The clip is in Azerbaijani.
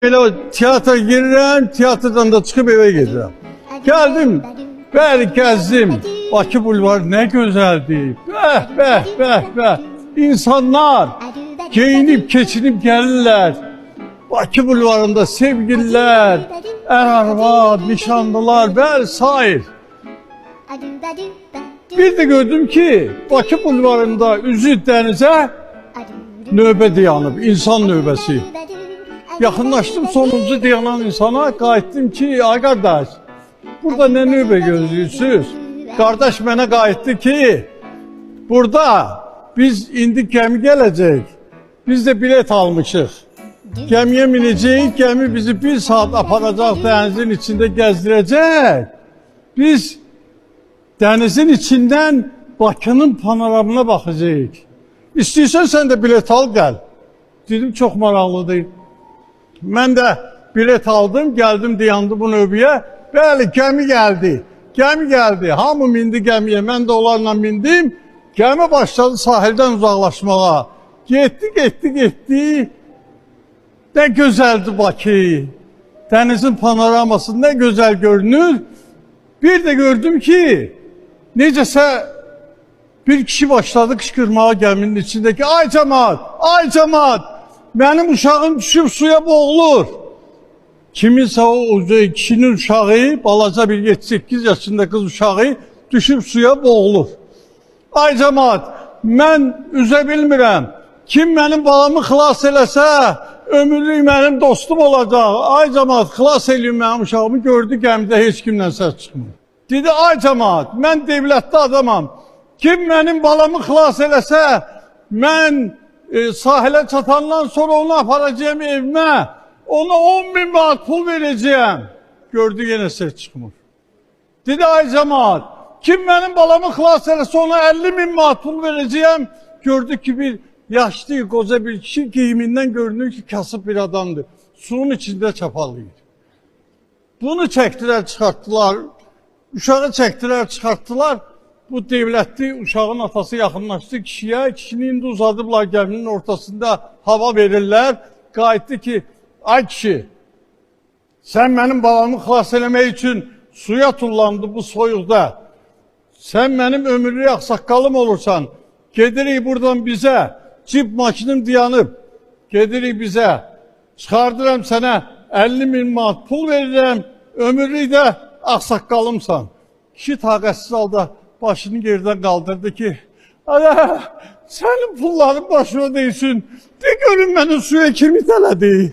Böyle tiyatra girirəm, tiyatradan da çıxıb evə gedirəm. Gəldim, bəli gəzdim. Bakı bulvarı nə gözəldir. Bəh. İnsanlar geyinib, keçinib gəlirlər. Bakı bulvarında sevgililer, er-arvad, nişanlılar, bəli, sair. Bir de gördüm ki, Bakı bulvarında üzü dənizə növbə dayanıb, insan növbəsi. Yaxınlaşdım sonuncu dayanan insana, qayıtdım ki, ay qardaş, burada nə növbə gözləyirsiniz? Qardaş mənə qayıtdı ki, burada biz indi gəmi gələcək, biz de bilet almışıq. Gəmiyə minəcəyik, gəmi bizi 1 saat aparacaq, dənizin içində gəzdirəcək. Biz dənizin içindən Bakının panoramına baxacağıq. İstəyirsən sən də bilet al, gəl. Dedim, çox maraqlıdır. Mən də bilet aldım, gəldim dayandı bu növbəyə. Bəli, gəmi gəldi. Gəmi gəldi. Hamı mindi gəmiyə. Mən də onlarla mindim. Gəmi başladı sahildən uzaqlaşmağa. Getdi. Ne gözəldir Bakı. Dənizin panoraması nə gözəl görünür. Bir de gördüm ki, necəsə bir kişi başladı qışqırmağa gəminin içindeki. Ay cemaat, benim uşağım düşüb suya boğulur. Kiminsə o kişinin uşağı, balaca bir 7-8 yaşında kız uşağı düşüb suya boğulur. Ay cemaat, mən üzə bilmirəm. Kim benim balamı xilas eləsə, ömürlük mənim dostum olacaq. Ay cemaat, xilas eləyim mənim uşağımı. Gördü gəmidə heç kimdən səs çıxmır. Dedi, ay cemaat, mən devlətli adamam. Kim benim balamı xilas eləsə, mən sahilə çatandan sonra onu aparacağım evimə. Ona 10.000 manat pul verəcəyəm. Gördü yenə səs çıxmır. Dedi, ay cemaat, kim benim balamı xilas eləsə, ona 50.000 manat pul verəcəyəm. Gördü ki, bir yaşlı, qoca bir kişi giyimindən görünür ki, kasıb bir adamdır. Suyun içində çapalıyır. Bunu çəkdilər, çıxartdılar. Uşağı çəkdilər, çıxartdılar. Bu devlətli uşağın atası yaxınlaşdı kişiyə. Kişini indi uzadıblar gəminin ortasında hava verirlər. Qayıtdı ki, ay kişi, sən mənim balamı xilas eləmək üçün suya tullandı bu soyuqda. Sən mənim ömürlük ağsaqqalım olursan. Gedirik buradan bizə. Cip makinim dayanıb. Gedirik bizə. Çıxardıram sənə 50.000 manat pul verirəm. Ömürlük də ağsaqqalımsan. Kişi taqətsiz halda başını yerdən qaldırdı ki, sənin pulların başına değsin. De görün məni suya kim itələdi.